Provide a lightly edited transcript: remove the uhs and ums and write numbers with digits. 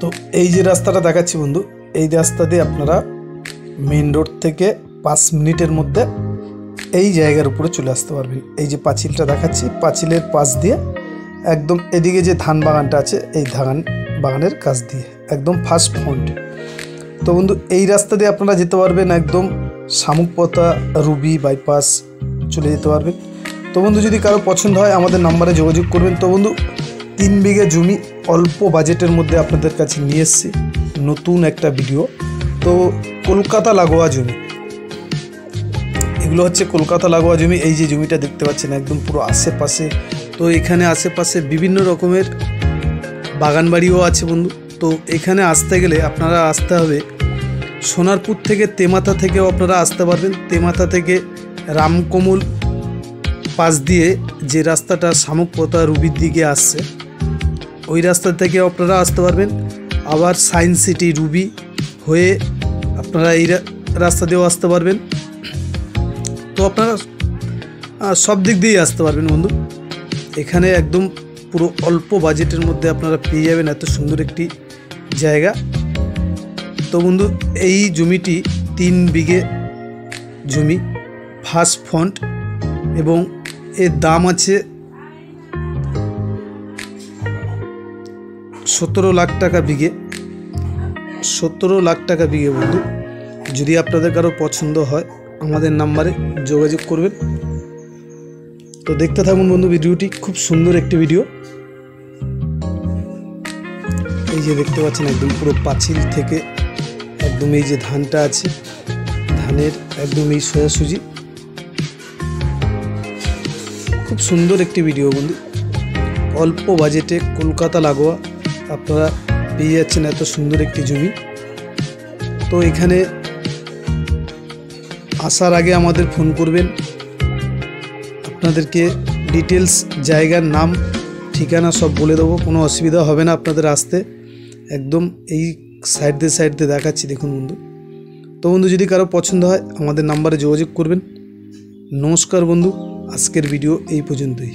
তো এই যে রাস্তাটা দেখাচ্ছি বন্ধু, এই রাস্তা দিয়ে আপনারা মেন রোড থেকে 5 মিনিটের মধ্যে এই জায়গার উপরে চলে আসতে পারবেন। এই যে পাঁচিলটা দেখাচ্ছি, পাঁচিলের পাশ দিয়ে একদম এদিকে যে ধান বাগানটা আছে, এই ধান বাগানের কাছ দিয়ে একদম ফার্স্ট ফ্রন্ট। তো বন্ধু এই রাস্তা দিয়ে আপনারা যেতে পারবেন একদম শামুকপোতা রুবি বাইপাস চলে যেতে পারবেন। তো বন্ধু যদি কারো পছন্দ হয় আমাদের নাম্বারে যোগাযোগ করবেন। তো বন্ধু 3 বিঘে জমি অল্প বাজেটের মধ্যে আপনাদের কাছে নিয়ে এসেছি নতুন একটা ভিডিও। তো কলকাতা লাগোয়া জমি, এগুলো হচ্ছে কলকাতা লাগোয়া জমি। এই যে জমিটা দেখতে পাচ্ছেন একদম পুরো আশেপাশে, তো এখানে আশেপাশে বিভিন্ন রকমের বাগান বাড়িও আছে বন্ধু। তো এখানে আসতে গেলে আপনারা আসতে হবে সোনারপুর থেকে, তেমাথা থেকেও আপনারা আসতে পারবেন। তেমাথা থেকে রামকমল পাশ দিয়ে যে রাস্তাটা শামুকপোতা রুবির দিকে আসছে, ওই রাস্তা থেকে আপনারা আসতে পারবেন। আবার সায়েন্স সিটি রুবি হয়ে আপনারা এই রাস্তা দিয়েও আসতে পারবেন। তো আপনারা সব দিক দিয়েই আসতে পারবেন বন্ধু। এখানে একদম পুরো অল্প বাজেটের মধ্যে আপনারা পেয়ে যাবেন এত সুন্দর একটি জায়গা। তো বন্ধু এই জমিটি 3 বিঘে জমি ফার্স্ট ফ্রন্ট এবং এর দাম আছে 17 লাখ টাকা বিঘে। 17 লাখ টাকা বিঘে বন্ধু। যদি আপনাদের কারো পছন্দ হয় আমাদের নাম্বারে যোগাযোগ করবেন। তো দেখতে থাকুন বন্ধু ভিডিওটি, খুব সুন্দর একটি ভিডিও। এই যে দেখতে পাচ্ছেন একদম পুরো পাঁচিল থেকে একদম এই যে ধানটা আছে, ধানের একদম এই সোজাসুজি খুব সুন্দর একটি ভিডিও বন্ধু। অল্প বাজেটে কলকাতা লাগোয়া আপনারা পেয়ে যাচ্ছেন এত সুন্দর একটি জমি। তো এখানে আসার আগে আমাদের ফোন করবেন, আপনাদেরকে ডিটেলস জায়গার নাম ঠিকানা সব বলে দেবো, কোনো অসুবিধা হবে না আপনাদের আসতে। একদম এই সাইড দিয়ে দেখাচ্ছি দেখুন বন্ধু। তো বন্ধু যদি কারো পছন্দ হয় আমাদের নাম্বারে যোগাযোগ করবেন। নমস্কার বন্ধু, আজকের ভিডিও এই পর্যন্তই।